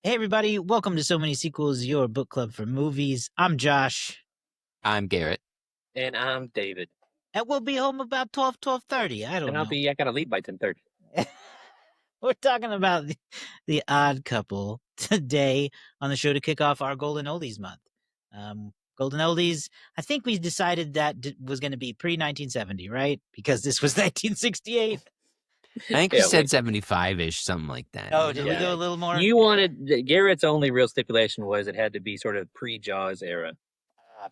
Hey everybody, welcome to So Many Sequels, your book club for movies. I'm Josh, I'm Garrett. And I'm David. and we'll be home about 12:30. I And don't know. I gotta leave by 10:30. We're talking about the Odd Couple today on the show to kick off our Golden Oldies month. Golden Oldies, I think we decided that was going to be pre-1970, right? Because this was 1968. I think you Yeah, said 75-ish, something like that. Oh, did we yeah. go a little more? You wanted Garrett's only real stipulation was it had to be sort of pre-Jaws era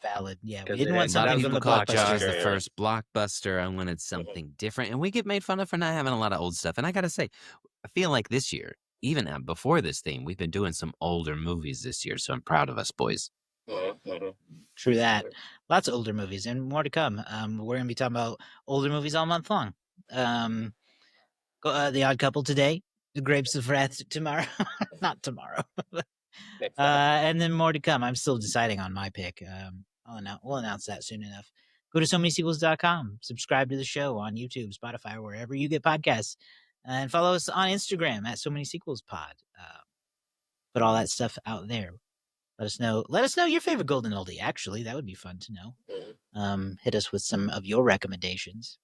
Valid. Yeah, we because didn't want A lot of that something was from people the call blockbuster Jaws blockbuster the era. era. first blockbuster. I wanted something different, and we get made fun of for not having a lot of old stuff. And I gotta say, I feel like this year, even before this theme, we've been doing some older movies this year, so I'm proud of us, boys. True that. Lots of older movies and more to come. We're going to be talking about older movies all month long. Um, The Odd Couple today, The Grapes of Wrath tomorrow, not tomorrow, Next time. and then more to come. I'm still deciding on my pick. We'll announce that soon enough. Go to SoManySequels.com, subscribe to the show on YouTube, Spotify, or wherever you get podcasts, and follow us on Instagram at So Many Sequels Pod. Put all that stuff out there. Let us know. Let us know your favorite golden oldie. Actually, that would be fun to know. Hit us with some of your recommendations.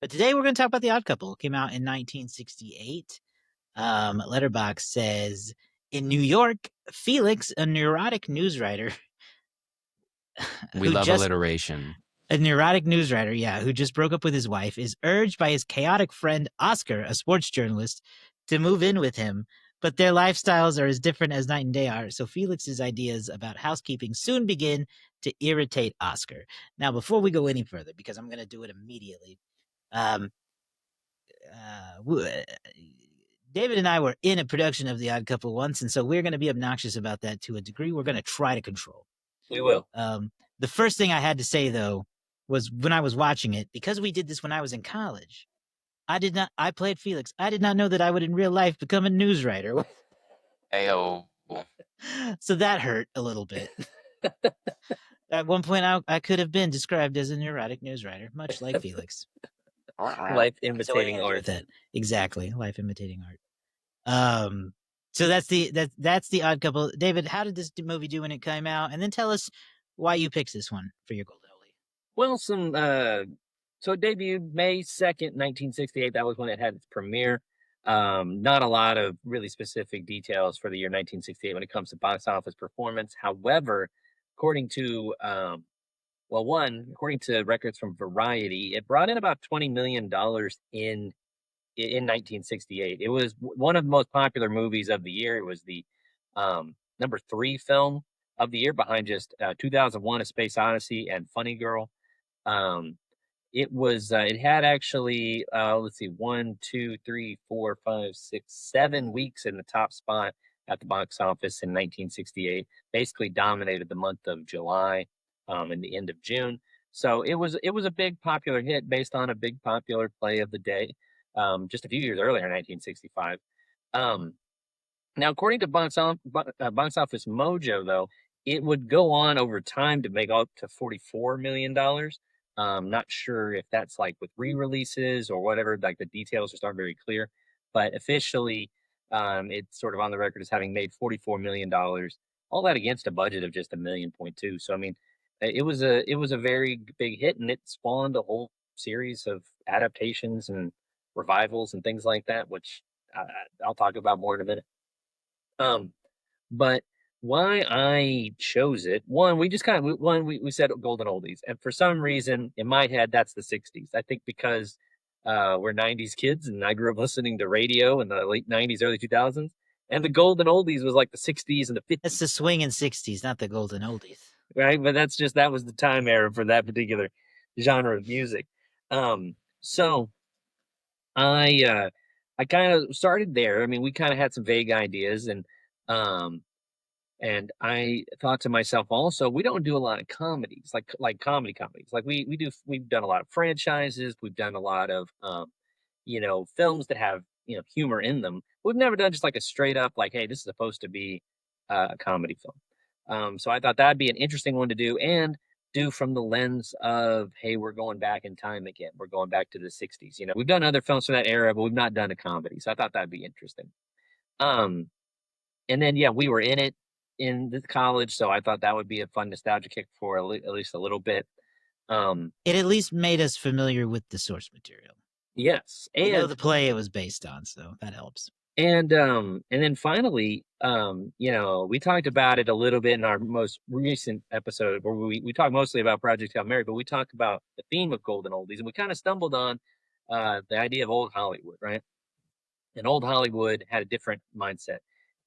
But today we're going to talk about The Odd Couple. It came out in 1968. Letterbox says in New York, Felix, a neurotic news writer, We who love just alliteration. a neurotic news writer, yeah, who just broke up with his wife, is urged by his chaotic friend Oscar, a sports journalist, to move in with him. But their lifestyles are as different as night and day are, so Felix's ideas about housekeeping soon begin to irritate Oscar. Now, before we go any further, because I'm going to do it immediately, um, uh, David and I were in a production of The Odd Couple once, and so we're going to be obnoxious about that to a degree we're going to try to control. We will. The first thing I had to say, though, was when I was watching it, because we did this when I was in college, I played Felix. I did not know that I would in real life become a news writer. Ayo. So that hurt a little bit. At one point, I could have been described as a neurotic news writer, much like Felix. Life So what are you imitating gonna do art. with that? Exactly, life imitating art. So that's the Odd Couple. David, how did this movie do when it came out? And then tell us why you picked this one for your golden oldie. Well, so it debuted May 2nd, 1968. That was when it had its premiere. Not a lot of really specific details for the year 1968 when it comes to box office performance. However, according to according to records from Variety, it brought in about $20 million in 1968. It was one of the most popular movies of the year. It was the number three film of the year behind just 2001: A Space Odyssey and Funny Girl. Um, it had actually let's see, 7 weeks in the top spot at the box office in 1968. Basically dominated the month of July and the end of June. So it was a big popular hit based on a big popular play of the day, just a few years earlier in 1965. Um, Now, according to Box Office Mojo, though, it would go on over time to make up to $44 million. Not sure if that's like with re-releases or whatever. Like the details just aren't very clear, but officially, it's sort of on the record as having made $44 million. All that against a budget of just $1.2 million. So I mean, it was a very big hit, and it spawned a whole series of adaptations and revivals and things like that, which I'll talk about more in a minute. Um, but why I chose it, one, we just kind of we said golden oldies, and for some reason in my head that's the '60s. I think because we're '90s kids, and I grew up listening to radio in the late '90s, early 2000s, and the golden oldies was like the '60s and the That's '50s, the swinging '60s, not the golden oldies. right? But that was the time era for that particular genre of music. So I kind of started there. I mean, we kind of had some vague ideas, um and I thought to myself also, we don't do a lot of comedies, like comedies. Like we've done a lot of franchises, we've done a lot of films that have, humor in them. We've never done just like a straight up like, hey, this is supposed to be a comedy film. So I thought that'd be an interesting one to do, and do from the lens of, hey, we're going back in time again. We're going back to the '60s. We've done other films from that era, but we've not done a comedy. So I thought that'd be interesting. Um And then, yeah, we were in it in the college, so I thought that would be a fun nostalgia kick for at least a little bit. It at least made us familiar with the source material. Yes, We know the play it was based on, so that helps. and then finally, we talked about it a little bit in our most recent episode where we talked mostly about Project Hail Mary, but we talked about the theme of golden oldies, and we kind of stumbled on the idea of old Hollywood, right? And old Hollywood had a different mindset,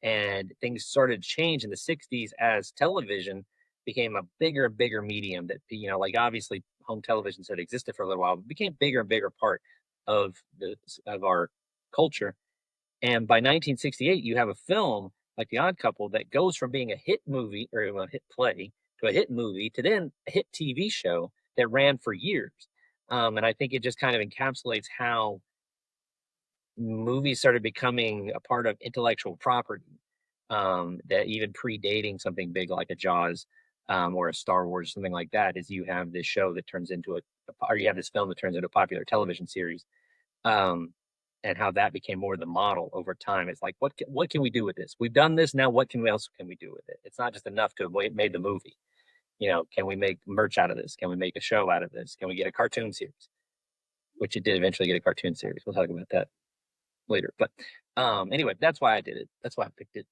and things started to change in the '60s as television became a bigger and bigger medium that, like obviously home television had existed for a little while, but became bigger and bigger part of our culture. And by 1968, you have a film like The Odd Couple that goes from being a hit movie or a hit play to a hit movie to then a hit TV show that ran for years. And I think it just kind of encapsulates how movies started becoming a part of intellectual property, that even predating something big like a Jaws, or a Star Wars, something like that, is you have this show that turns into or you have this film that turns into a popular television series, um, and how that became more the model over time. It's like, what can we do with this? We've done this now. What else can we do with it? It's not just enough to have made the movie. Can we make merch out of this? Can we make a show out of this? Can we get a cartoon series? Which it did eventually get a cartoon series. We'll talk about that later. But anyway, that's why I did it. That's why I picked it.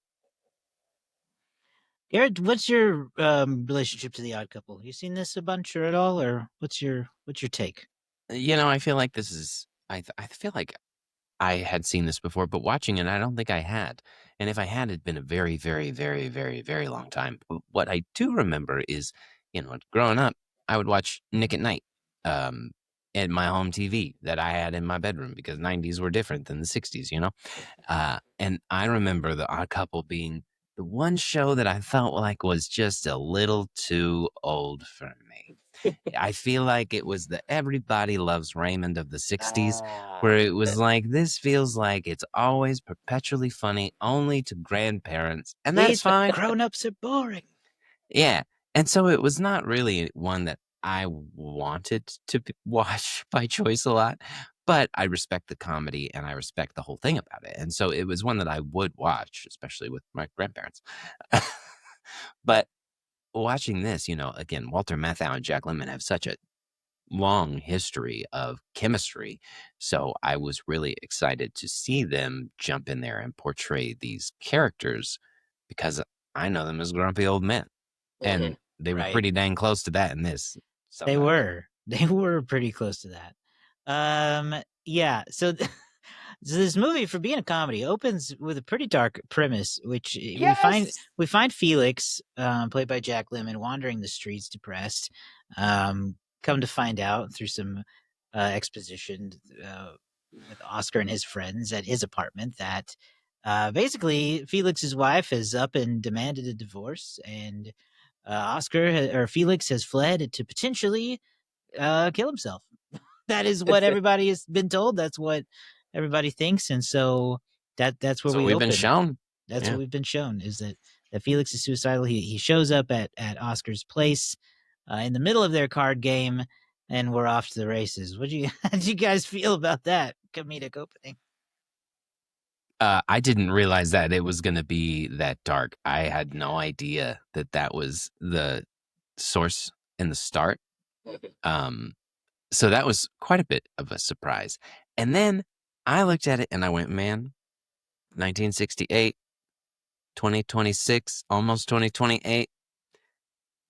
Garrett, what's your relationship to the Odd Couple? You seen this a bunch or at all, or what's your take? I feel like this is. I feel like I had seen this before, but watching it, I don't think I had. And if I had, it'd been a very, very, very, very, very long time. What I do remember is, growing up, I would watch Nick at Night, um, at my home TV that I had in my bedroom because '90s were different than the '60s. And I remember The Odd Couple being the one show that I felt like was just a little too old for me. I feel like it was the Everybody Loves Raymond of the '60s, where it was like, this feels like it's always perpetually funny only to grandparents, and that's These fine. grown-ups are boring. Yeah. And so it was not really one that I wanted to watch by choice a lot, but I respect the comedy and I respect the whole thing about it. And so it was one that I would watch, especially with my grandparents. But watching this, again, Walter Matthau and Jack Lemmon have such a long history of chemistry. So I was really excited to see them jump in there and portray these characters because I know them as grumpy old men. Mhm. And they were Right. pretty dang close to that in this They sometimes. were. They were pretty close to that. Yeah. So, so this movie, for being a comedy, opens with a pretty dark premise, which Yes. we find Felix, played by Jack Lemmon, wandering the streets, depressed. Come to find out through some exposition with Oscar and his friends at his apartment that basically Felix's wife has up and demanded a divorce, and or Felix has fled to potentially kill himself. That is what everybody has been told. That's what everybody thinks, and so that's where So we we've been open. shown. That's what Yeah. we've been shown is that Felix is suicidal. He shows up at Oscar's place in the middle of their card game, and we're off to the races. How did you guys feel about that comedic opening? I didn't realize that it was going to be that dark. I had no idea that that was the source in the start. Um, so that was quite a bit of a surprise. And then I looked at it and I went, man, 1968, 2026, almost 2028.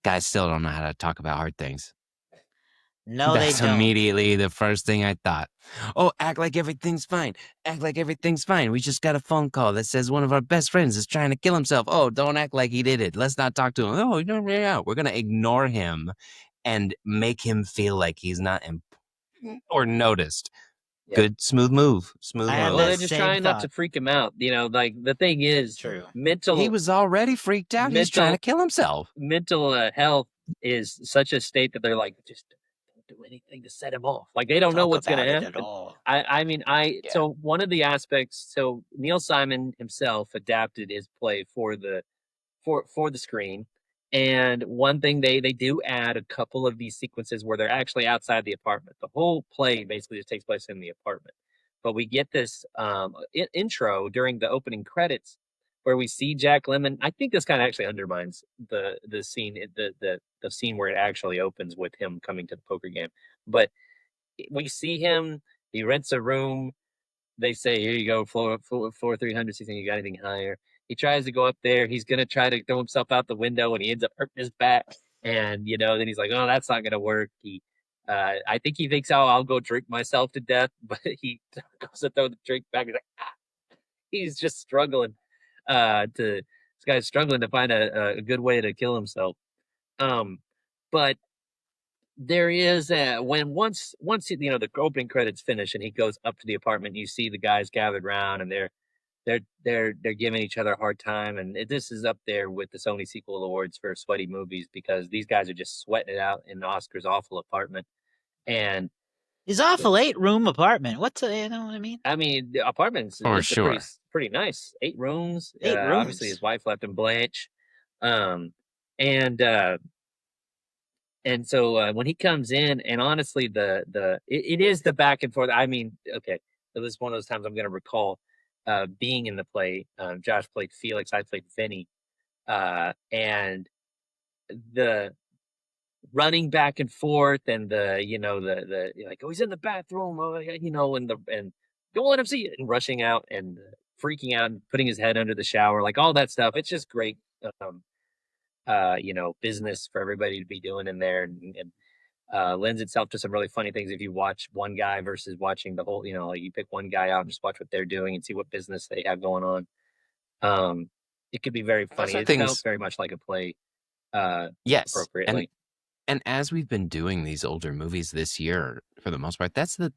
Guys still don't know how to talk about hard things. No, they That's don't. immediately the first thing I thought. Oh, act like everything's fine. Act like everything's fine. We just got a phone call that says one of our best friends is trying to kill himself. Oh, don't act like he did it. Let's not talk to him. Oh, no, yeah. We're going to ignore him and make him feel like he's not or noticed. Yeah. Good, smooth move. Smooth I had Well, move. that they're just same trying not to thought. freak him out. Like the thing is, True. He mental was already freaked out. He's trying to mental kill himself. mental health is such a state that they're like, just don't do anything to set him off. Like they don't know Talk what's going about to it at happen. all. I mean, Yeah. so one of the aspects. So Neil Simon himself adapted his play for the screen. And one thing they do add a couple of these sequences where they're actually outside the apartment. The whole play basically just takes place in the apartment. But we get this intro during the opening credits where we see Jack Lemmon. I think this kind of actually undermines the scene, the scene where it actually opens with him coming to the poker game. But we see him. He rents a room. They say, "Here you go, floor 300. See, you got anything higher?" He tries to go up there. He's gonna try to throw himself out the window, and he ends up hurting his back. And then he's like, "Oh, that's not gonna work." I think he thinks, "Oh, I'll go drink myself to death," but he goes to throw the drink back. He's like, he's just struggling. This guy's struggling to find a good way to kill himself. Um, but there is when once the opening credits finish and he goes up to the apartment, you see the guys gathered around and they're giving each other a hard time, and this is up there with the Sony Sequel Awards for sweaty movies because these guys are just sweating it out in Oscar's awful apartment. And His awful 8-room apartment. What's you know what I mean? I mean, the apartment's For it's a sure. pretty nice 8 rooms. 8 Obviously, rooms. his wife left him Blanche, um, and uh, and so when he comes in, and honestly, it is the back and forth. I mean, okay, it was one of those times I'm going to recall being in the play. Josh played Felix, I played Vinny, and the running back and forth, and the like, oh, he's in the bathroom, oh, yeah, and don't let him see it, and rushing out and freaking out and putting his head under the shower, like all that stuff. It's just great, um, business for everybody to be doing in there, and lends itself to some really funny things if you watch one guy versus watching the whole. Like you pick one guy out and just watch what they're doing and see what business they have going on. It could be very Those funny. are It felt things. very much like a play, Yes, and appropriately. and as we've been doing these older movies this year, for the most part, that's the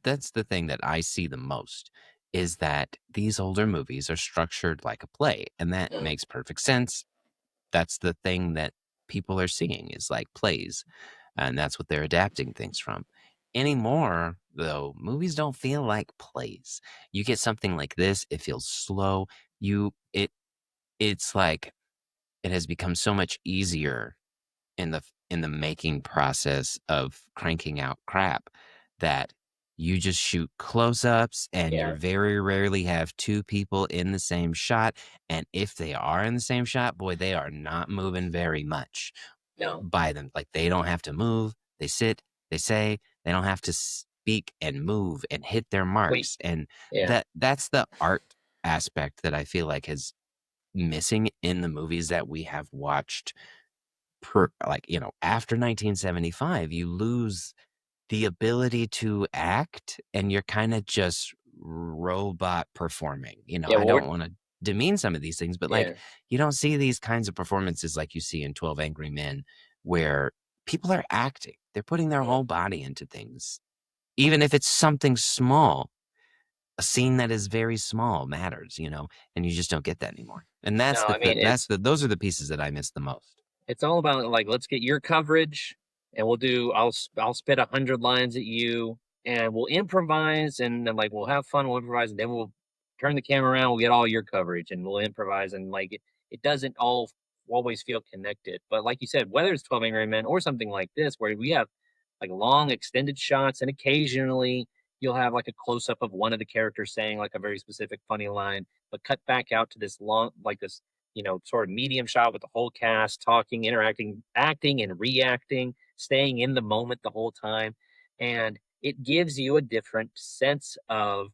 thing that I see the most, is that these older movies are structured like a play, and that makes perfect sense. That's the thing that people are seeing is like plays, and that's what they're adapting things from. Anymore, though, movies don't feel like plays. You get something like this, it feels slow. It's like it has become so much easier in the making process of cranking out crap that you just shoot close-ups and you Yeah. very rarely have two people in the same shot, and if they are in the same shot, boy, they are not moving very much No. by them. Like, they don't have to move, they sit, they say, they don't have to speak and move and hit their Wait. marks, and Yeah. that's the art aspect that I feel like is missing in the movies that we have watched after 1975, you lose the ability to act and you're kind of just robot performing. Yeah. I Well, don't want to demean some of these things, but like yeah. you don't see these kinds of performances like you see in 12 Angry Men where people are acting. They're putting their No. whole body into things. Even if it's something small, a scene that is very small matters, and you just don't get that anymore. And No. that's I mean, those are the pieces that I miss the most. it's all about like, let's get your coverage, and I'll spit 100 lines at you, and we'll improvise, and then like we'll have fun, we'll improvise, and then we'll turn the camera around, we'll get all your coverage, and we'll improvise, and like it doesn't all always feel connected. But like you said, whether it's 12 Angry Men or something like this, where we have like long extended shots, and occasionally you'll have like a close up of one of the characters saying like a very specific funny line, but cut back out to this long, like this sort of medium shot with the whole cast talking, interacting, acting, and reacting, staying in the moment the whole time. And it gives you a different sense of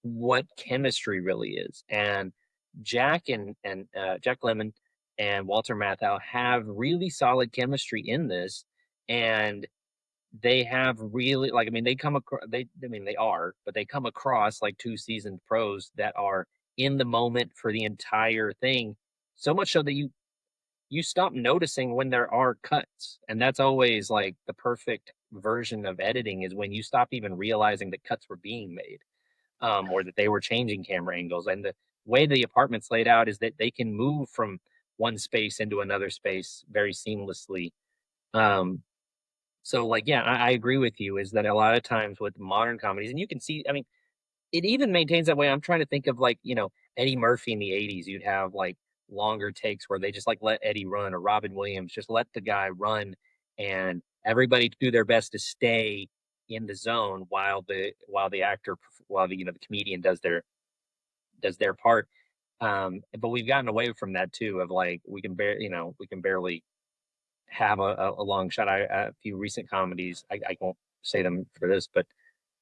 what chemistry really is. And Jack Lemmon and Walter Matthau have really solid chemistry in this. And they have really, like, I mean, they come across, I mean, they are, but they come across like two seasoned pros that are in the moment for the entire thing. So much so that you stop noticing when there are cuts. And that's always like the perfect version of editing, is when you stop even realizing that cuts were being made, or that they were changing camera angles. And the way the apartment's laid out is that they can move from one space into another space very seamlessly. Um, so, like, yeah, I agree with you, is that a lot of times with modern comedies, and you can see, I mean, it even maintains that way. I'm trying to think of, like, Eddie Murphy in the 80s. You'd have like longer takes where they just like let Eddie run, or Robin Williams, just let the guy run, and everybody do their best to stay in the zone while the actor, while the comedian does their part. But we've gotten away from that too. Of like we can barely have a long shot. A few recent comedies. I won't say them for this, but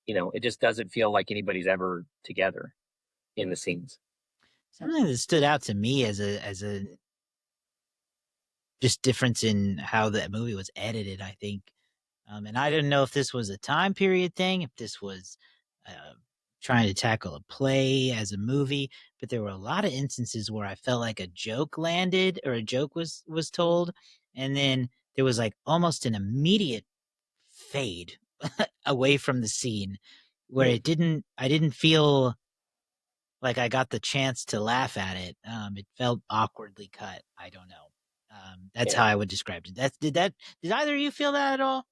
it just doesn't feel like anybody's ever together in the scenes. Something that stood out to me as a just difference in how that movie was edited, I think. And I didn't know if this was a time period thing, if this was uh, trying to tackle a play as a movie, but there were a lot of instances where I felt like a joke landed or a joke was told, and then there was like almost an immediate fade away from the scene where Hmm. I didn't feel like I got the chance to laugh at it. It felt awkwardly cut. I don't know. That's how Yeah. I would describe it. Did either of you feel that at all?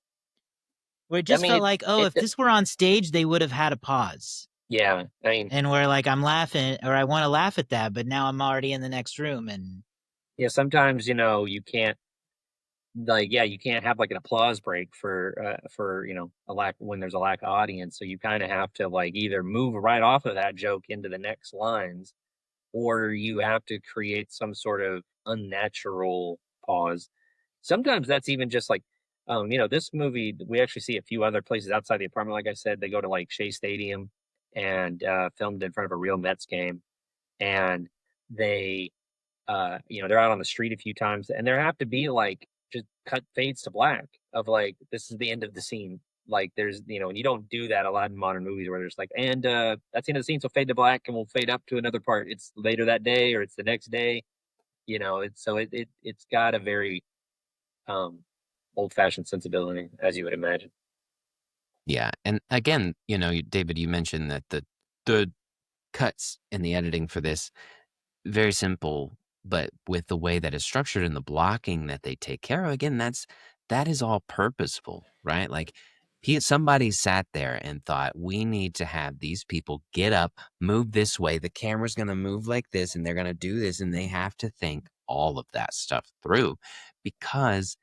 Where it I just mean, felt like, oh, if this were on stage, they would have had a pause. yeah. I mean, And where like I'm laughing or I want to laugh at that, but now I'm already in the next room and yeah. Sometimes you can't you can't have like an applause break for a lack when there's a lack of audience. So you kind of have to like either move right off of that joke into the next lines, or you have to create some sort of unnatural pause. Sometimes that's even just like, this movie, we actually see a few other places outside the apartment. Like I said, they go to like Shea Stadium and filmed in front of a real Mets game. And they, they're out on the street a few times and there have to be like just cut fades to black of like, this is the end of the scene. Like and you don't do that a lot in modern movies where there's like, and that's the end of the scene. So fade to black and we'll fade up to another part. It's later that day or it's the next day. It's got a very um, old-fashioned sensibility, as you would imagine. Yeah, and again, David, you mentioned that the cuts in the editing for this very simple, but with the way that it's structured and the blocking that they take care of, again, that is all purposeful, right? Like somebody sat there and thought, we need to have these people get up, move this way, the camera's gonna move like this, and they're gonna do this, and they have to think all of that stuff through because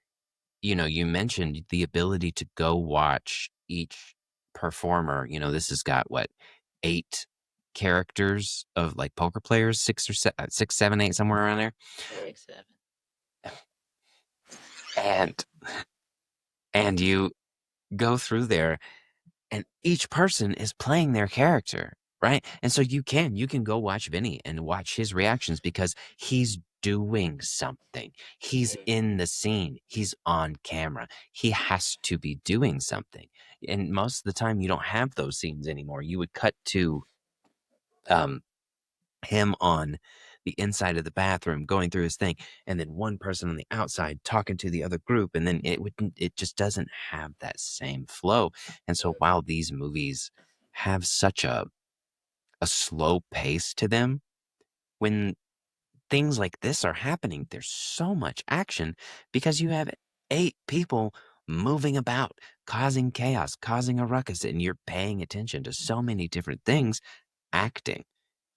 you mentioned the ability to go watch each performer. This has got what, 8 characters of like poker players, 6, 7, 8, somewhere around there. 6, 7. And you go through there and each person is playing their character, right? And so you can go watch Vinny and watch his reactions because he's doing something. He's in the scene. He's on camera. He has to be doing something. And most of the time you don't have those scenes anymore. You would cut to um him on the inside of the bathroom going through his thing and then one person on the outside talking to the other group and then it just doesn't have that same flow. And so while these movies have such a slow pace to them, when things like this are happening there's so much action because you have 8 people moving about, causing chaos, causing a ruckus, and you're paying attention to so many different things, acting.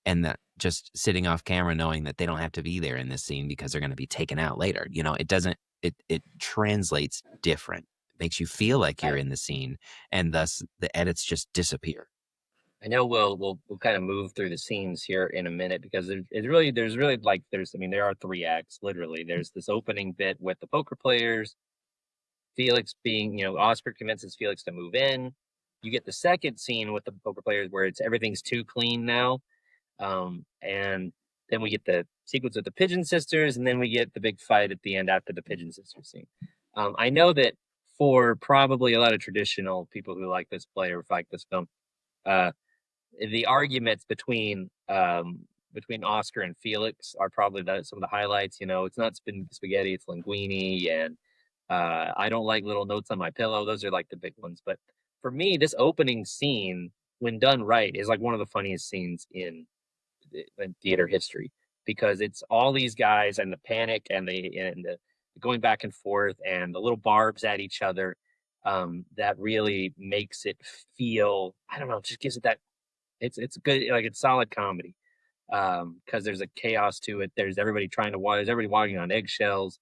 And that just sitting off camera knowing that they don't have to be there in this scene because they're gonna be taken out later, it doesn't it translates different. It makes you feel like you're I in the scene, and thus the edits just disappear. I know we'll kind of move through the scenes here in a minute because there's really like there's I mean there are 3 acts literally. There's this opening bit with the poker players, Felix being Oscar convinces Felix to move in. You get the second scene with the poker players where it's everything's too clean now. And then we get the sequence with the Pigeon sisters, and then we get the big fight at the end after the Pigeon sisters scene. I know that for probably a lot of traditional people who like this play or like this film, uh, the arguments between Oscar and Felix are probably some of the highlights. It's not spaghetti, it's linguine, and I don't like little notes on my pillow. Those are like the big ones. But for me, this opening scene, when done right, is like one of the funniest scenes in theater history because it's all these guys and the panic and the going back and forth and the little barbs at each other that really makes it feel, I don't know, just gives it that it's good, like it's solid comedy because there's a chaos to it. There's everybody trying to watch, there's everybody walking on eggshells.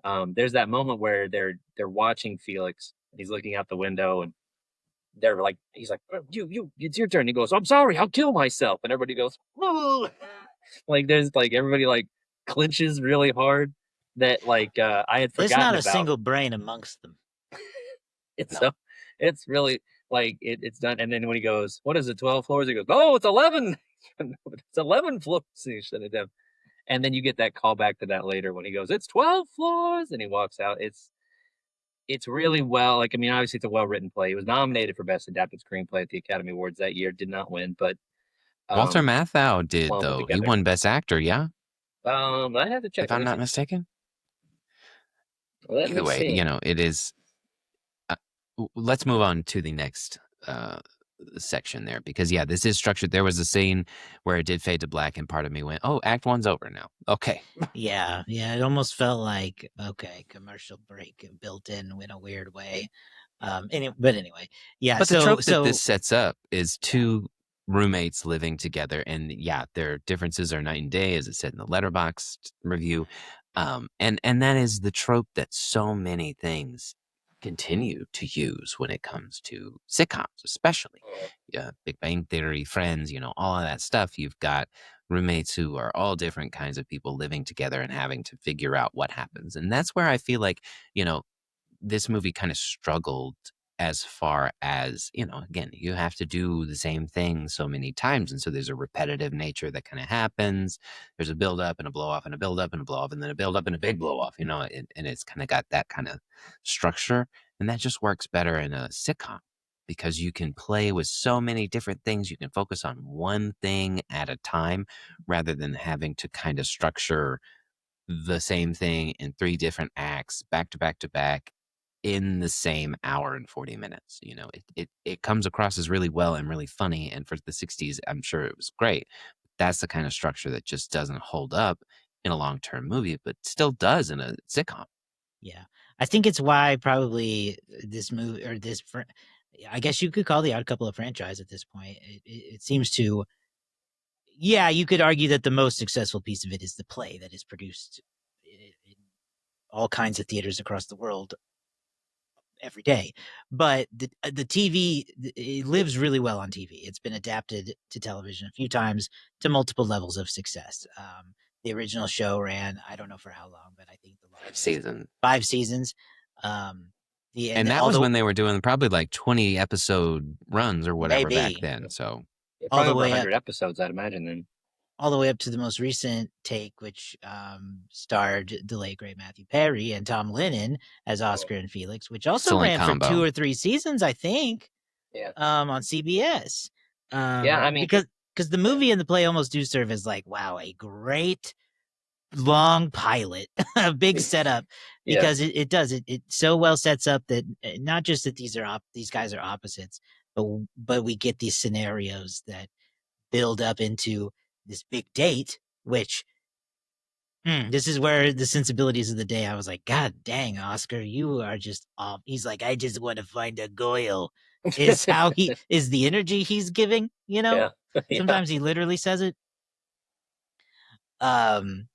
There's that moment where they're watching Felix, he's looking out the window and they're like, he's like, "Oh, you, it's your turn." He goes, "I'm sorry, I'll kill myself." And everybody goes, "Whoa." Like there's like everybody like clinches really hard that like I had There's not forgotten a about. single brain amongst them. It's No. so it's really like it's done. And then when he goes, "What is it? 12 floors?" He goes, "Oh, it's 11." It's 11 floors. He said it down. And then you get that call back to that later when he goes, "It's 12 floors," and he walks out. It's really well, like I mean, obviously it's a well written play. He was nominated for Best Adapted Screenplay at the Academy Awards that year, did not win, but Walter um, Matthau did, well put though. He together. won Best Actor, yeah? I have to check. If Let I'm me not see. mistaken? Let Either me way, see. it is uh, let's move on to the next section there because yeah, this is structured. There was a scene where it did fade to black, and part of me went, "Oh, Act One's over now." Okay, Yeah, yeah, it almost felt like okay, commercial break built in a weird way. But anyway, yeah. but the So trope that this so sets up is yeah, two roommates living together, and yeah, their differences are night and day, as it said in the letterbox review. And that is the trope that so many things continue to use when it comes to sitcoms, especially. Yeah, Big Bang Theory, Friends, all of that stuff. You've got roommates who are all different kinds of people living together and having to figure out what happens. And that's where I feel like, you know, this movie kind of struggled as far as, again, you have to do the same thing so many times. And so there's a repetitive nature that kind of happens. There's a build up and a blow off and a build up and a blow off and then a build up and a big blow off, and it's kind of got that kind of structure. And that just works better in a sitcom because you can play with so many different things. You can focus on one thing at a time rather than having to kind of structure the same thing in three different acts back to back to back in the same hour and 40 minutes. It comes across as really well and really funny. And for the 60s, I'm sure it was great. That's the kind of structure that just doesn't hold up in a long term movie, but still does in a sitcom. yeah. I think it's why probably this movie or I guess you could call the Odd Couple a franchise at this point. It seems to, yeah, you could argue that the most successful piece of it is the play that is produced in all kinds of theaters across the world every day. But the TV, it lives really well on TV. It's been adapted to television a few times to multiple levels of success. The original show ran, I don't know for how long, but I think the Five longest seasons. 5 seasons. Um, And that all was the when they were doing probably like 20 episode runs or whatever back maybe then. So, Yeah, all probably the over way 100 up episodes, I'd imagine. Then all the way up to the most recent take, which starred the late great Matthew Perry and Tom Lennon as oh, Oscar and Felix, which also excellent ran for two combo. or three seasons, I think, yeah, on CBS. yeah. I mean, Because the yeah, movie and the play almost do serve as like, wow, a great long pilot, a big setup, yeah, because it does it so well sets up that not just that these guys are opposites, but we get these scenarios that build up into this big date, which this is where the sensibilities of the day. I was like, God dang, Oscar, you are just off. He's like, I just want to find a Goyle. Is how he is the energy he's giving. yeah, yeah. Sometimes he literally says it. Um,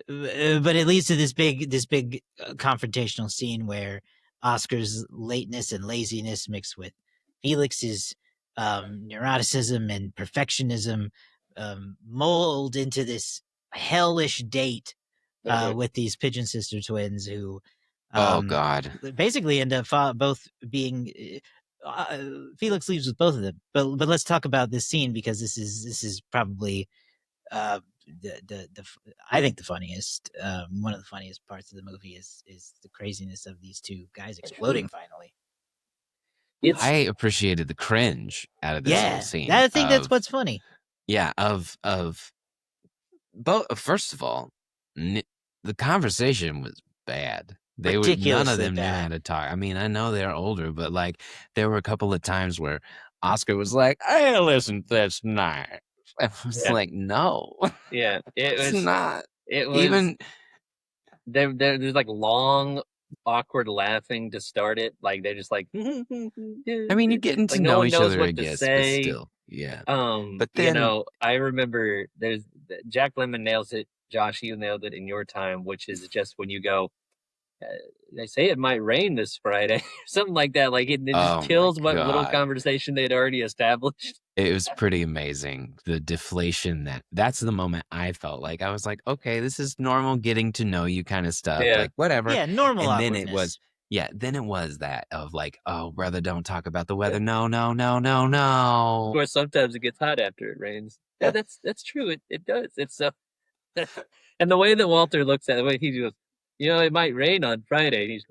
but it leads to this big confrontational scene where Oscar's lateness and laziness mixed with Felix's neuroticism and perfectionism mold into this hellish date Mhm. with these Pigeon sister twins who Oh, um, God. basically end up both being. Felix leaves with both of them, but let's talk about this scene because this is probably uh, I think the funniest, one of the funniest parts of the movie is the craziness of these two guys exploding finally. It's I appreciated the cringe out of this whole Yeah, scene I think that's of, what's funny. yeah, of both. First of all, n the conversation was bad. None of Ridiculously them knew how bad. to talk. I mean, I know they're older, but, like, there were a couple of times where Oscar was like, "Hey, listen, that's nice." I was yeah, like, "No, yeah. it's not." It was Even there's like long awkward laughing to start it. Like they're just like I mean, you're getting to like no know one each knows other, I what to guess, but say. still, yeah. But You then know, I remember there's Jack Lemmon nails it. Josh, you nailed it in your time, which is just when you go, uh, they say it might rain this Friday, something like that. Like it just oh my kills what little god. conversation they'd already established. It was pretty amazing. The deflation that's the moment I felt like I was like, okay, this is normal getting to know you kind of stuff, Yeah. like whatever. Yeah, normal And then it was, awkwardness. yeah, then it was that of like, oh, brother, don't talk about the weather. No, no, no, no, no. course, sometimes it gets hot after it rains. Yeah, that's true. It does. It's and the way that Walter looks at it, the way he goes, it might rain on Friday. And he's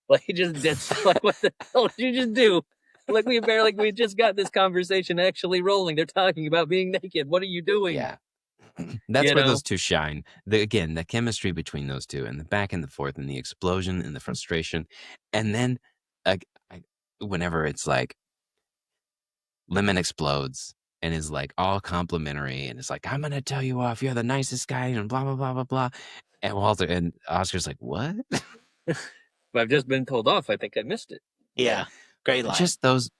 like, he just did like, what the hell did you just do? We just got this conversation actually rolling. They're talking about being naked. What are you doing? Yeah. That's You where know? those two shine. Again, the chemistry between those two and the back and the forth and the explosion and the frustration. And then I, I, whenever it's like, Lemmon explodes and is like all complimentary and is like, I'm gonna tell you off, you're the nicest guy, and blah blah blah blah blah. And Walter and Oscar's like, what? But I've just been told off. I think I missed it. Yeah, great line. Just those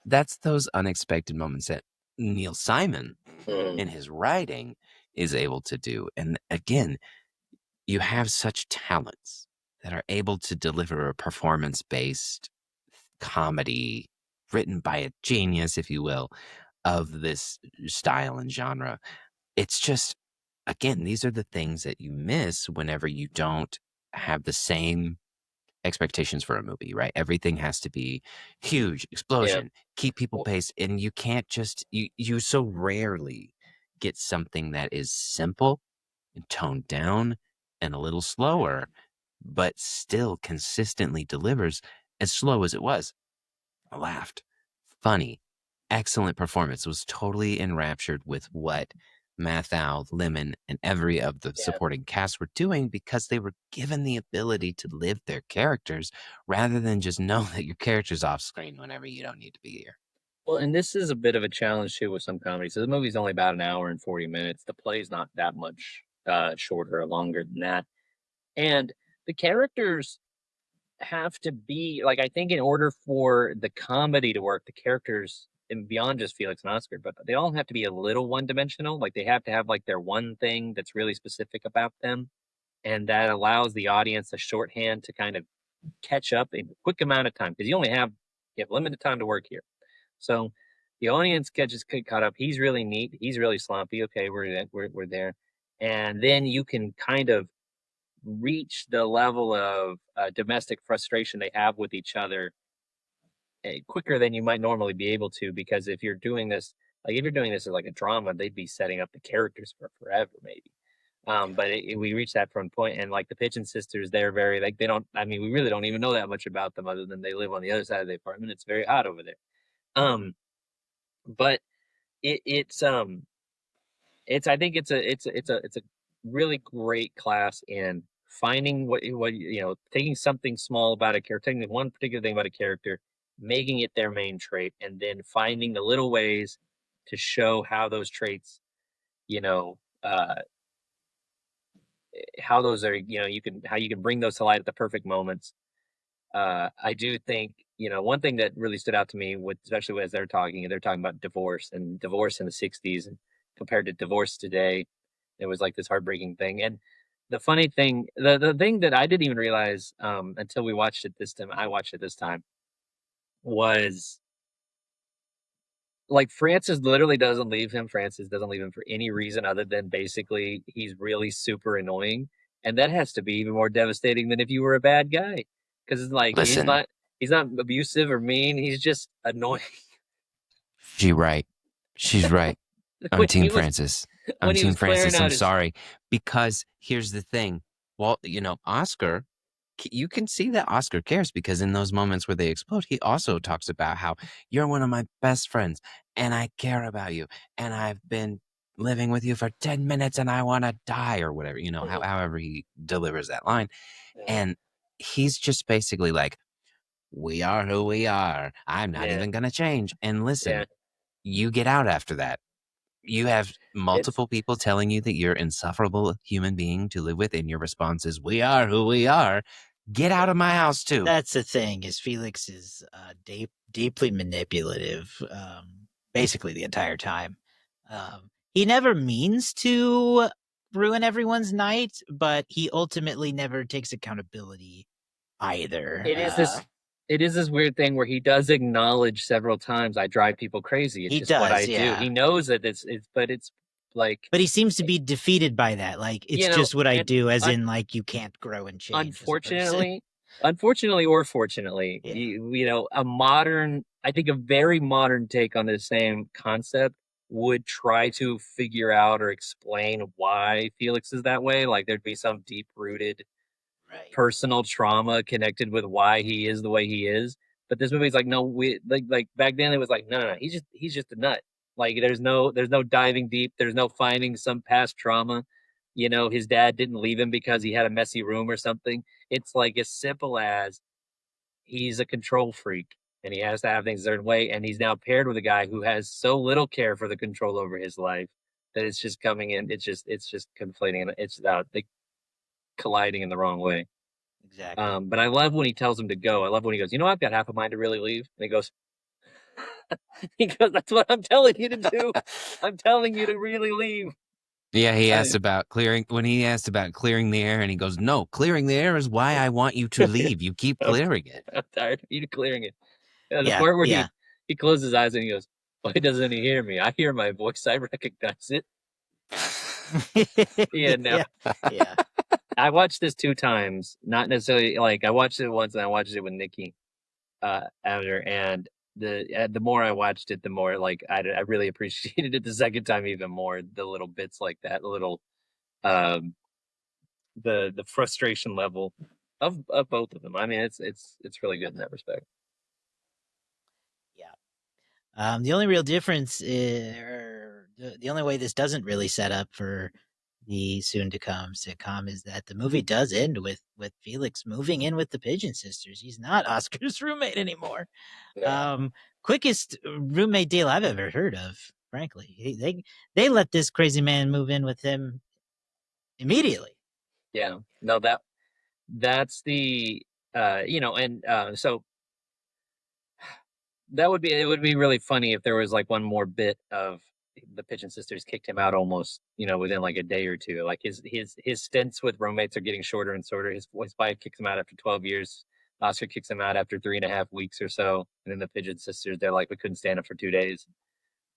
unexpected moments that Neil Simon Mhm. in his writing is able to do. And again, you have such talents that are able to deliver a performance-based comedy written by a genius, if you will, of this style and genre. It's just, again, these are the things that you miss whenever you don't have the same expectations for a movie, right? Everything has to be huge, Yeah. explosion, keep people Well, paced, and you can't just you so rarely get something that is simple and toned down and a little slower, but still consistently delivers as slow as it was. I laughed. Funny. Excellent performance. Was totally enraptured with what Matthau, Lemmon, and every of the yeah. supporting cast were doing because they were given the ability to live their characters rather than just know that your character's off screen whenever you don't need to be here. Well, and this is a bit of a challenge too with some comedies. So the movie's only about an hour and 40 minutes. The play's not that much shorter or longer than that. And the characters have to be like, I think in order for the comedy to work, the characters and beyond just Felix and Oscar, but they all have to be a little one dimensional. Like they have to have like their one thing that's really specific about them. And that allows the audience a shorthand to kind of catch up in a quick amount of time because you have limited time to work here. So the audience catches caught up. He's really neat. He's really sloppy. Okay, we're there, and then you can kind of reach the level of domestic frustration they have with each other quicker than you might normally be able to. Because if you're doing this as like a drama, they'd be setting up the characters for forever, maybe. But we reached that from point, and like the Pigeon sisters, they're very like they don't. I mean, we really don't even know that much about them other than they live on the other side of the apartment. It's very hot over there. Um, but it's I think it's a really great class in finding taking something small about a character, taking one particular thing about a character, making it their main trait, and then finding the little ways to show how those traits, you know, how those are, how you can bring those to light at the perfect moments. I do think, one thing that really stood out to me with, especially as they're talking about divorce and divorce in the 60s and compared to divorce today. It was like this heartbreaking thing. And the funny thing, the thing that I didn't even realize until we watched it this time, I watched it this time, was like Francis literally doesn't leave him. Francis doesn't leave him for any reason other than basically he's really super annoying. And that has to be even more devastating than if you were a bad guy. Because it's like Listen, he's not abusive or mean, he's just annoying. she's right. She's right. I'm when he Team was Francis. I'm when he Team was clearing Francis. I'm out his sorry. Because here's the thing. Well, Oscar, you can see that Oscar cares because in those moments where they explode, he also talks about how you're one of my best friends and I care about you and I've been living with you for 10 minutes and I want to die or whatever, Mhm. however he delivers that line. Yeah. And he's just basically like, we are who we are. I'm not Yeah. even going to change. And Yeah. listen, you get out after that. You have It's multiple people telling you that you're an insufferable human being to live with, and your response is, we are who we are. Get out of my house, too. That's the thing is Felix is deeply manipulative, basically the entire time. He never means to ruin everyone's night, but he ultimately never takes accountability either. it is this it is this weird thing where he does acknowledge several times, "I drive people crazy. It's He just what I does, do." yeah. He knows that but it's like, But he seems to be defeated by that. Like, it's you know, just what I and do, as un in, like, you can't grow and change as a person. unfortunately unfortunately or fortunately, Yeah. I think a very modern take on the same concept would try to figure out or explain why Felix is that way. Like, there'd be some deep-rooted Right. personal trauma connected with why he is the way he is. But this movie's like, no, we like back then it was like, no, no, no, he's just a nut. Like there's no diving deep, there's no finding some past trauma. His dad didn't leave him because he had a messy room or something. It's like as simple as he's a control freak and he has to have things a certain way, and he's now paired with a guy who has so little care for the control over his life that it's just coming in, it's just conflating and it's like colliding in the wrong way. Exactly. But I love when he tells him to go. I love when he goes, I've got half a mind to really leave. And he goes, that's what I'm telling you to do. I'm telling you to really leave. Yeah, he asked I, about clearing when he asked about clearing the air, and he goes, "No, clearing the air is why I want you to leave. You keep I'm, clearing it." I'm tired of you clearing it. The Yeah, part where yeah. he closes his eyes and he goes, why doesn't he hear me? I hear my voice. I recognize it. Yeah, no. Yeah, yeah. I watched this two times. Not necessarily like I watched it once and I watched it with Nikki after, and the more I watched it, the more like I really appreciated it the second time even more. The little bits like that, the little um the frustration level of both of them. I mean, it's really good in that respect. Yeah. The only real difference is, or the only way this doesn't really set up for the soon to come sitcom, is that the movie does end with Felix moving in with the Pigeon sisters. He's not Oscar's roommate anymore. Yeah, Um, Quickest roommate deal I've ever heard of. Frankly, they let this crazy man move in with him immediately. yeah. No, that's the and so it would be really funny if there was like one more bit of the Pigeon sisters kicked him out almost, within like a day or two. Like his stints with roommates are getting shorter and shorter. His wife kicks him out after 12 years. Oscar kicks him out after 3.5 weeks or so. And then the Pigeon sisters, they're like, we couldn't stand him for 2 days.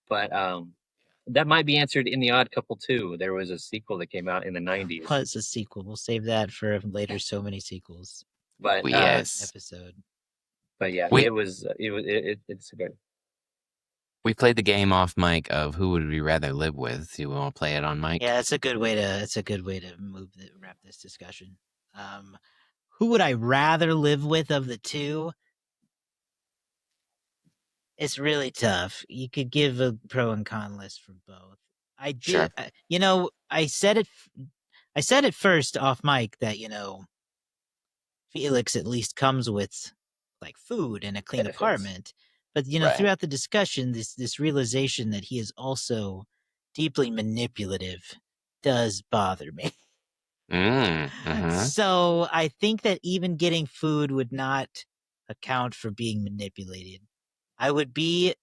But that might be answered in The Odd Couple too. There was a sequel that came out in the 90s. Was a sequel. We'll save that for later. So many sequels But Yes, episode. yeah, we it's good. we played the game off mic of who would we rather live with. Do you want to play it on mic? Yeah, it's a good way to. It's a good way to wrap this discussion. Um, who would I rather live with of the two? It's really tough. You could give a pro and con list for both. I do. Sure. I said it. I said it first off mic that Felix at least comes with like food and a clean Benefits. apartment. But Right. throughout the discussion, this realization that he is also deeply manipulative does bother me. Mm-hmm. So I think that even getting food would not account for being manipulated. I would be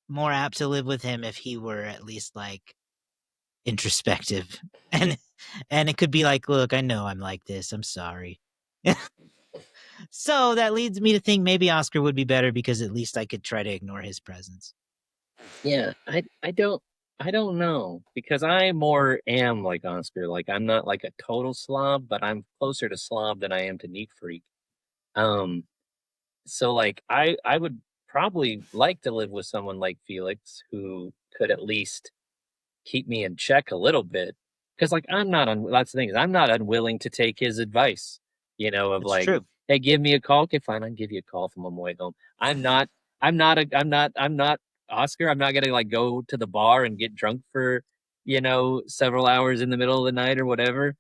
more apt to live with him if he were at least like introspective and it could be like, look, I know I'm like this. I'm sorry. So that leads me to think maybe Oscar would be better because at least I could try to ignore his presence. Yeah, I don't know because I more am like Oscar. Like I'm not like a total slob, but I'm closer to slob than I am to neat freak. Um, so like I would probably like to live with someone like Felix who could at least keep me in check a little bit. Because like that's the thing is I'm not unwilling to take his advice, of That's like, true. hey, give me a call. Okay, fine, I can give you a call from on my way home. I'm not Oscar. I'm not gonna like go to the bar and get drunk for, several hours in the middle of the night or whatever.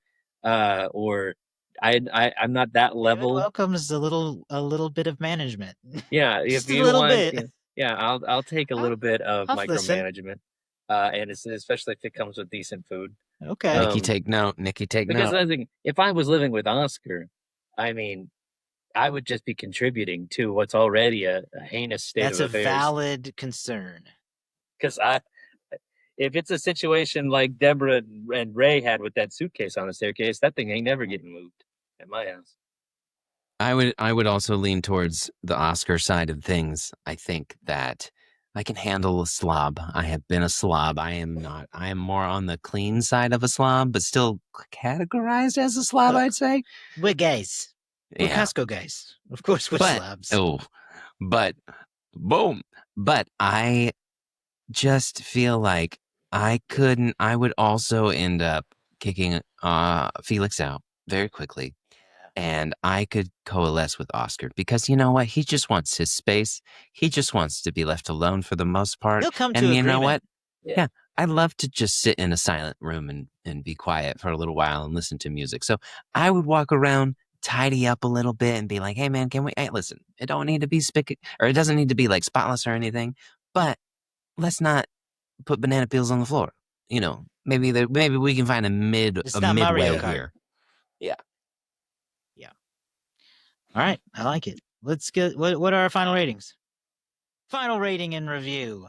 Or I'm not that David level. welcomes a little bit of management. Yeah, if Just a you little want, bit. yeah, I'll take a I'll, little bit of I'll listen. micromanagement, and it's especially if it comes with decent food. Okay. Nikki, Um, take note. Nikki, take because note. I think if I was living with Oscar, I mean, I would just be contributing to what's already a heinous state of That's a affairs. valid concern. Because if it's a situation like Deborah and Ray had with that suitcase on the staircase, that thing ain't never getting moved at my house. I would also lean towards the Oscar side of things. I think that I can handle a slob. I have been a slob. I am not. I am more on the clean side of a slob, but still categorized as a slob, Look, I'd say. we're guys. We're Yeah. Costco guys. Of course, we're But slobs. but boom. But I just feel like I would also end up kicking Felix out very quickly. And I could coalesce with Oscar because you know what? He just wants his space. He just wants to be left alone for the most part. He'll come to And you know agreement. what? Yeah, I love to just sit in a silent room and be quiet for a little while and listen to music. So I would walk around, tidy up a little bit, and be like, "Hey, man, can we? Hey, listen, it don't need to be or it doesn't need to be like spotless or anything, but let's not put banana peels on the floor. You know, maybe we can find It's a not Mario midway Kart. here." Yeah. Yeah. All right. I like it. Let's get what are our final ratings? Final rating and review.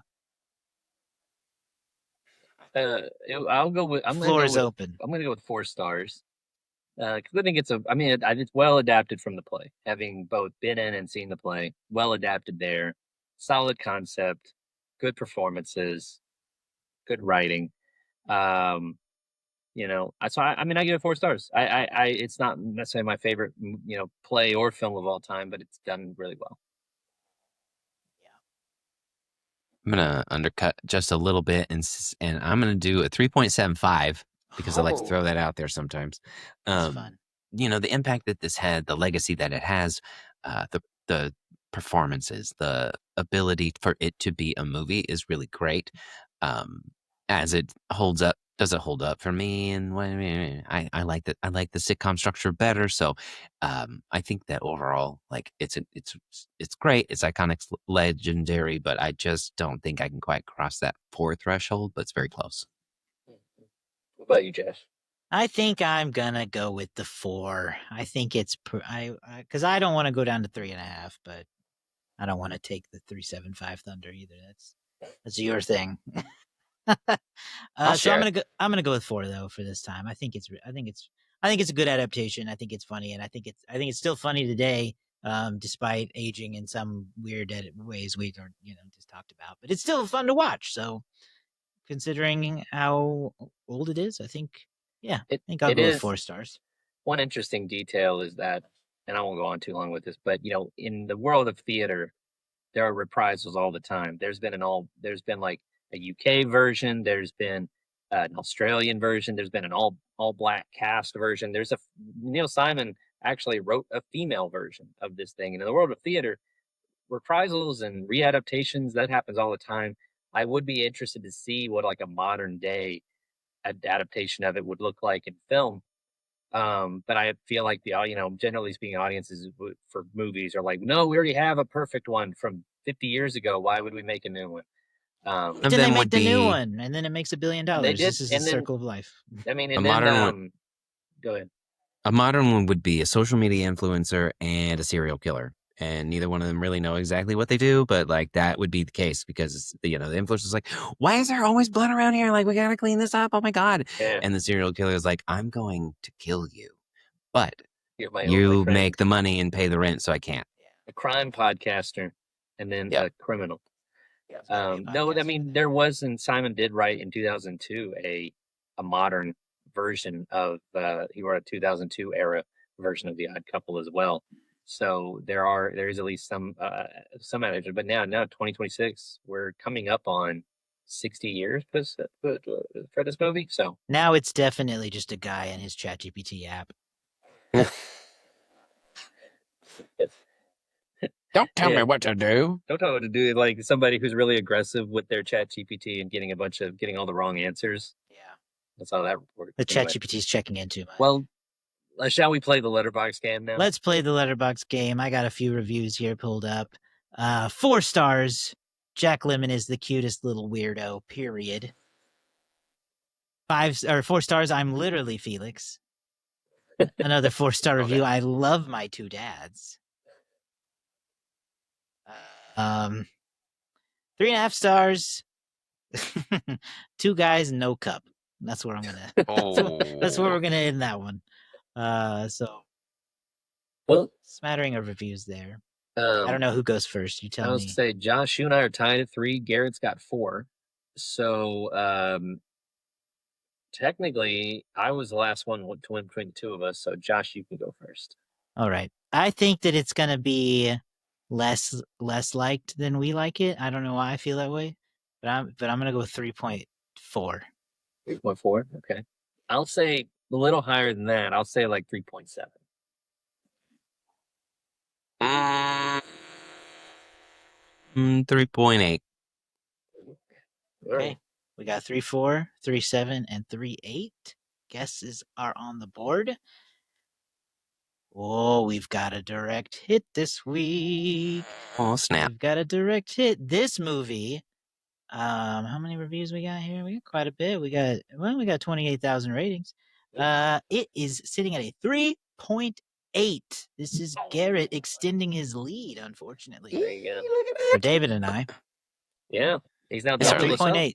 I'll go with. Floor is open. I'm gonna go with 4 stars. Because I think it's well adapted from the play. Having both been in and seen the play, well adapted there, solid concept, good performances, good writing. I mean, I give it 4 stars. It's not necessarily my favorite, play or film of all time, but it's done really well. I'm gonna undercut just a little bit, and I'm gonna do a 3.75 because I like to throw that out there sometimes. That's Um, fun. the impact that this had, the legacy that it has, the performances, the ability for it to be a movie is really great. Um, as it holds up, does it hold up for me? And I like that. I like the sitcom structure better. So I think that overall, like it's great. It's iconic, legendary, but I just don't think I can quite cross that 4 threshold. But it's very close. What about you, Jeff? I think I'm gonna go with the 4. I think it's because I don't want to go down to 3.5, but I don't want to take the 3.75 Thunder either. That's your thing. I'll So share it. I'm gonna go with 4 though for this time. I think it's a good adaptation. I think it's funny, and I think it's still funny today, despite aging in some weird ways we are just talked about. But it's still fun to watch. So considering how old it is, I think I think I'll It go with is 4 stars. one interesting detail is that, and I won't go on too long with this, but in the world of theater, there are reprisals all the time. There's been like a UK version, there's been an Australian version, there's been an all black cast version. Neil Simon actually wrote a female version of this thing. And in the world of theater, reprisals and readaptations, that happens all the time. I would be interested to see what like a modern day adaptation of it would look like in film. But I feel like generally speaking, audiences for movies are like, no, we already have a perfect one from 50 years ago. Why would we make a new one? But And then they then make would the new be one, and then it makes $1 billion. They This did, is the and then circle of life. I mean, a and then modern one. go ahead. A modern one would be a social media influencer and a serial killer. And neither one of them really know exactly what they do, but like that would be the case because the influencer's like, why is there always blood around here? Like, we gotta clean this up. Oh my God. Yeah, And the serial killer is like, I'm going to kill you, but you're my only you friend. make the money and pay the rent, so I can't. A crime podcaster, and then Yep. a criminal. Yeah, it's gotta be a No, I podcast. mean there was, and Simon did write in 2002 a modern version of he wrote a 2002 era version of The Odd Couple as well. So there is at least some adaptation, but now 2026 we're coming up on 60 years for this movie. So Now it's definitely just a guy in his ChatGPT app. it's, Don't tell yeah, me what to do. don't know what to do. Like somebody who's really aggressive with their ChatGPT and getting all the wrong answers. Yeah, That's how that works. the Anyway, ChatGPT is checking in too much. well, shall we play the letterbox game now? Let's play the letterbox game. I got a few reviews here pulled up. 4 stars. Jack Lemmon is the cutest little weirdo. Period. 4 stars. I'm literally Felix. Another 4-star review. I love my 2 dads. 3.5 stars. 2 guys, no cup. That's where I'm gonna. That's where we're gonna end that one. So Well, smattering of reviews there. I um, don't know who goes first. You I tell was me. to say, Josh, you and I are tied at 3. Garrett's got 4. So technically, I was the last one to win between the two of us. So Josh, you can go first. All right. I think that it's gonna be less liked than we like it. I don't know why I feel that way, but I'm gonna go with 3.4. 3.4. Okay. I'll say a little higher than that. I'll say like 3.7. 3.8. All Okay. right. We got 3.4, 3.7, and 3.8. Guesses are on the board. Oh, we've got a direct hit this week. Oh, snap. We've got a direct hit. This movie. How many reviews we got here? We got quite a bit. We got 28,000 ratings. It is sitting at a 3.8. This is Garrett extending his lead, unfortunately, There you go. for David and I. Yeah. He's now It's Yeah, doubling early. us up. 3.8.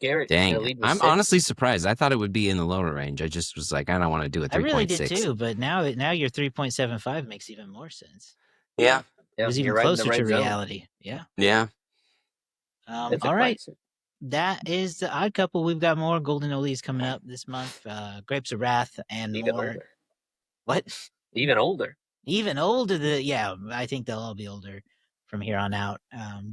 Garrett, Dang. the lead was I'm 6. honestly surprised. I thought it would be in the lower range. I just was like, I don't want to do a I really did 3.6. too, but now your 3.75 makes even more sense. Yeah. It Yeah, was you're even right in the closer to right zone. reality. Yeah. Yeah. It's a All right. classic. That is the Odd Couple. We've got more Golden Oldies coming up this month. Grapes of Wrath and Even more. older. What? Even older. Even older. Yeah, I think they'll all be older from here on out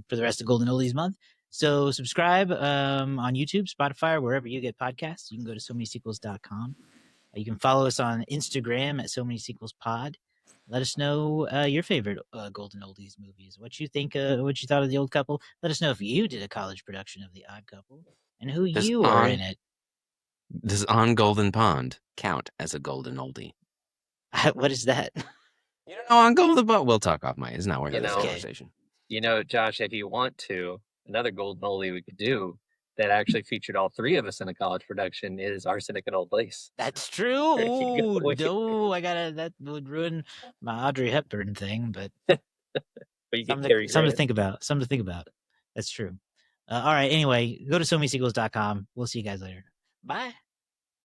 for the rest of Golden Oldies month. So subscribe on YouTube, Spotify, or wherever you get podcasts. You can go to somanysequels.com. You can follow us on Instagram at So Many Sequels Pod. Let us know your favorite Golden Oldies movies. What you think? What you thought of The Old Couple? Let us know if you did a college production of The Odd Couple and who Does you were in it. on Golden Pond count as a golden oldie? What is that? You don't know on Golden Pond? We'll talk off mic. It's not worth You this know, conversation. Josh, if you want to, another golden oldie we could do that actually featured all 3 of us in a college production is Arsenic and Old Lace. That's true. There you go. No, that would ruin my Audrey Hepburn thing, but But you get Cary something to Grant. think about. Something to think about. That's true. All right. Anyway, go to SoManySequels.com. We'll see you guys later. Bye.